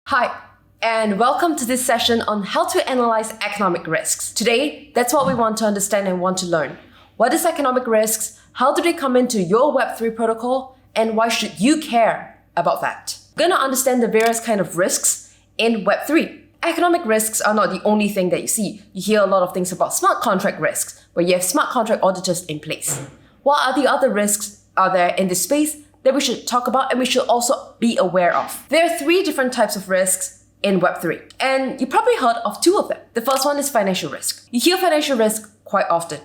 Hi, and welcome to this session on how to analyze economic risks. Today, that's what we want to understand and want to learn. What is economic risks? How do they come into your Web3 protocol? And why should you care about that? We're going to understand the various kind of risks in Web3. Economic risks are not the only thing that you see. You hear a lot of things about smart contract risks, where you have smart contract auditors in place. What are the other risks are there in this space that we should talk about and we should also be aware of? There are 3 different types of risks in Web3, and you probably heard of 2 of them. The first one is financial risk. You hear financial risk quite often.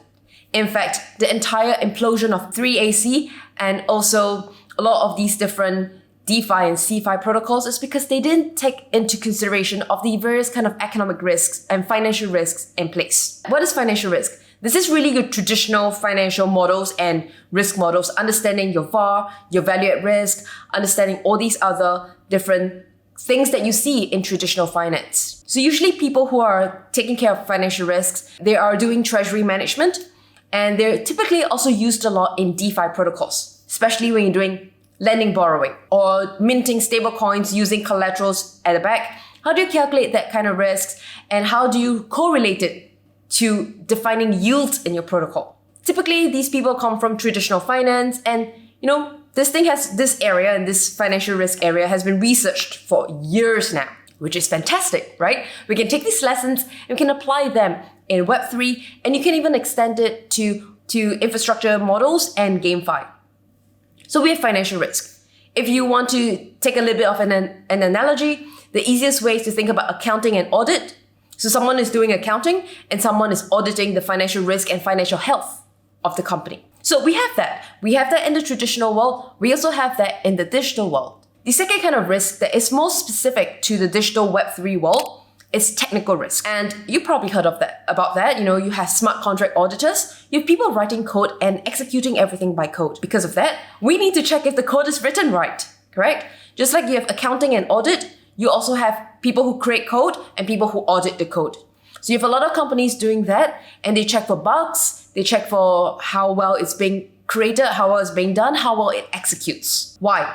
In fact, the entire implosion of 3AC and also a lot of these different DeFi and CeFi protocols is because they didn't take into consideration of the various kind of economic risks and financial risks in place. What is financial risk? This is really your traditional financial models and risk models, understanding your VAR, your value at risk, understanding all these other different things that you see in traditional finance. So usually people who are taking care of financial risks, they are doing treasury management, and they're typically also used a lot in DeFi protocols, especially when you're doing lending borrowing or minting stable coins using collaterals at the back. How do you calculate that kind of risks, and how do you correlate it to defining yields in your protocol? Typically, these people come from traditional finance, and this area and this financial risk area has been researched for years now, which is fantastic, right? We can take these lessons and we can apply them in Web3, and you can even extend it to infrastructure models and GameFi. So we have financial risk. If you want to take a little bit of an analogy, the easiest way is to think about accounting and audit. So someone is doing accounting and someone is auditing the financial risk and financial health of the company. So we have that. We have that in the traditional world. We also have that in the digital world. The second kind of risk that is more specific to the digital Web3 world is technical risk. And you probably heard about that. You have smart contract auditors. You have people writing code and executing everything by code. Because of that, we need to check if the code is written right, correct? Just like you have accounting and audit, you also have people who create code and people who audit the code. So you have a lot of companies doing that, and they check for bugs, they check for how well it's being created, how well it's being done, how well it executes. Why?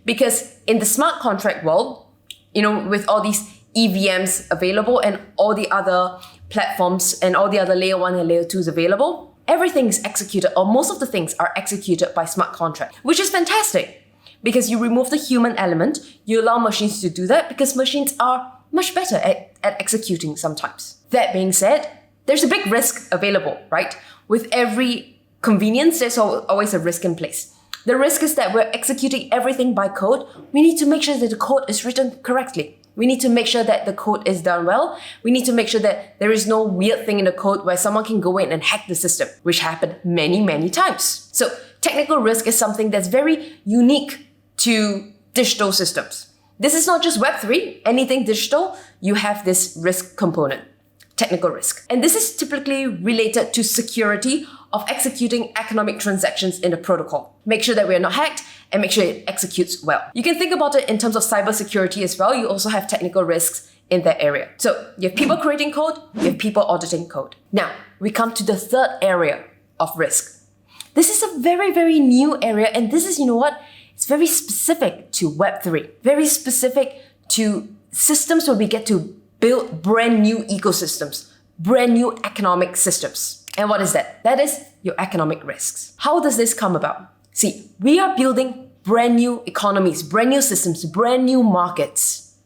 Because in the smart contract world, with all these EVMs available and all the other platforms and all the other layer 1 and layer 2s available, everything is executed, or most of the things are executed by smart contract, which is fantastic. Because you remove the human element, you allow machines to do that because machines are much better at executing sometimes. That being said, there's a big risk available, right? With every convenience, there's always a risk in place. The risk is that we're executing everything by code. We need to make sure that the code is written correctly. We need to make sure that the code is done well. We need to make sure that there is no weird thing in the code where someone can go in and hack the system, which happened many, many times. So technical risk is something that's very unique to digital systems. This is not just Web3. Anything digital, you have this risk component, technical risk. And this is typically related to security of executing economic transactions in the protocol. Make sure that we're not hacked and make sure it executes well. You can think about it in terms of cybersecurity as well. You also have technical risks in that area. So you have people creating code, you have people auditing code. Now, we come to the third area of risk. This is a very, very new area, and this is, it's very specific to Web3, very specific to systems where we get to build brand new ecosystems, brand new economic systems. And what is that? That is your economic risks. How does this come about? See, we are building brand new economies, brand new systems, brand new markets.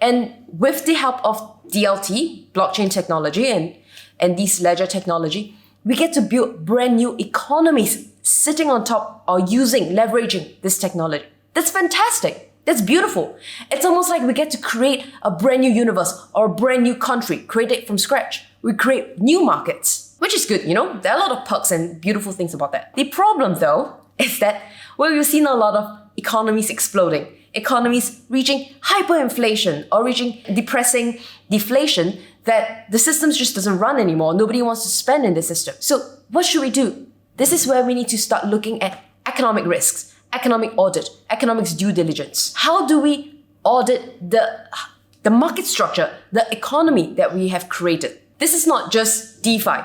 And with the help of DLT, blockchain technology, and this ledger technology, we get to build brand new economies sitting on top or leveraging this technology. That's fantastic. That's beautiful. It's almost like we get to create a brand new universe or a brand new country, create it from scratch. We create new markets, which is good, There are a lot of perks and beautiful things about that. The problem though is that we've seen a lot of economies exploding, economies reaching hyperinflation or reaching depressing deflation, that the system just doesn't run anymore. Nobody wants to spend in the system. So what should we do? This is where we need to start looking at economic risks, economic audit, economics due diligence. How do we audit the market structure, the economy that we have created? This is not just DeFi.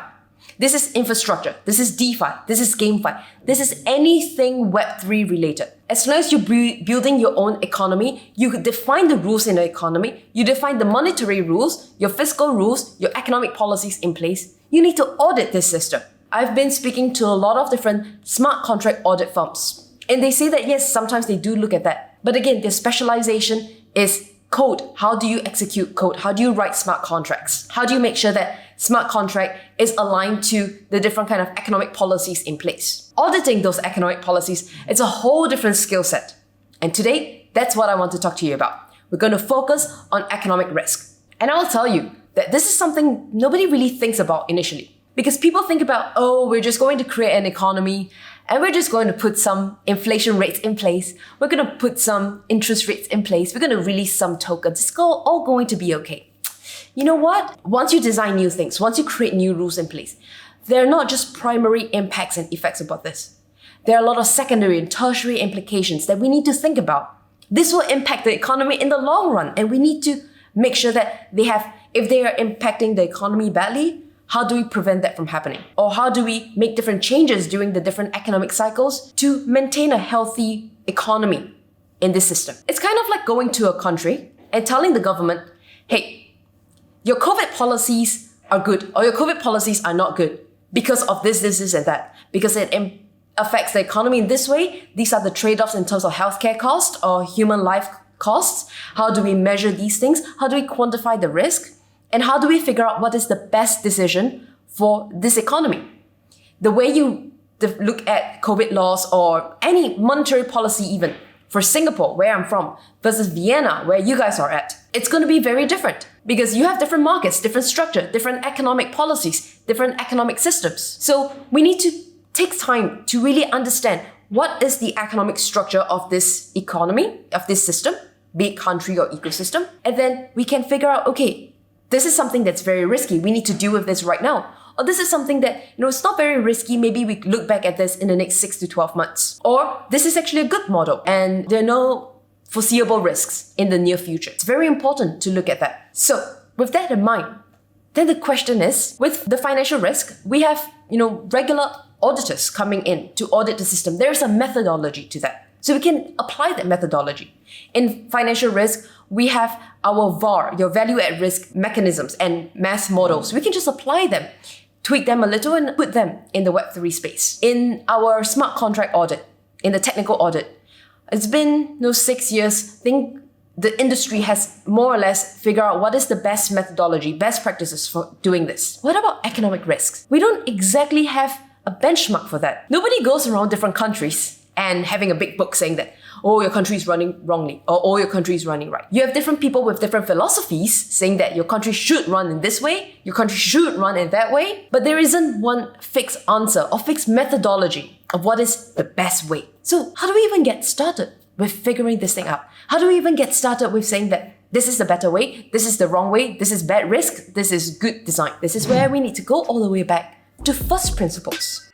This is infrastructure. This is DeFi. This is GameFi. This is anything Web3 related. As long as you're building your own economy, you define the rules in the economy, you define the monetary rules, your fiscal rules, your economic policies in place. You need to audit this system. I've been speaking to a lot of different smart contract audit firms. And they say that yes, sometimes they do look at that. But again, their specialization is code. How do you execute code? How do you write smart contracts? How do you make sure that smart contract is aligned to the different kind of economic policies in place? Auditing those economic policies, it's a whole different skill set. And today, that's what I want to talk to you about. We're going to focus on economic risk. And I'll tell you that this is something nobody really thinks about initially. Because people think about, oh, we're just going to create an economy and we're just going to put some inflation rates in place. We're going to put some interest rates in place. We're going to release some tokens. It's all going to be okay. You know what? Once you design new things, once you create new rules in place, there are not just primary impacts and effects about this. There are a lot of secondary and tertiary implications that we need to think about. This will impact the economy in the long run, and we need to make sure that if they are impacting the economy badly, how do we prevent that from happening? Or how do we make different changes during the different economic cycles to maintain a healthy economy in this system? It's kind of like going to a country and telling the government, hey, your COVID policies are good or your COVID policies are not good because of this, and that. Because it affects the economy in this way. These are the trade-offs in terms of healthcare costs or human life costs. How do we measure these things? How do we quantify the risk? And how do we figure out what is the best decision for this economy? The way you look at COVID laws or any monetary policy even for Singapore, where I'm from, versus Vienna, where you guys are at, it's going to be very different because you have different markets, different structure, different economic policies, different economic systems. So we need to take time to really understand what is the economic structure of this economy, of this system, be it country or ecosystem. And then we can figure out, okay, this is something that's very risky. We need to deal with this right now. Or this is something that, it's not very risky. Maybe we look back at this in the next 6 to 12 months. Or this is actually a good model and there are no foreseeable risks in the near future. It's very important to look at that. So with that in mind, then the question is, with the financial risk, we have, regular auditors coming in to audit the system. There's a methodology to that. So we can apply that methodology. In financial risk, we have our VAR, your value at risk mechanisms and math models. We can just apply them, tweak them a little and put them in the Web3 space. In our smart contract audit, in the technical audit, it's been 6 years. I think the industry has more or less figured out what is the best methodology, best practices for doing this. What about economic risks? We don't exactly have a benchmark for that. Nobody goes around different countries and having a big book saying that, oh, your country is running wrongly, or oh, your country is running right. You have different people with different philosophies saying that your country should run in this way, your country should run in that way, but there isn't one fixed answer or fixed methodology of what is the best way. So how do we even get started with figuring this thing out? How do we even get started with saying that this is the better way, this is the wrong way, this is bad risk, this is good design? This is where we need to go all the way back to first principles.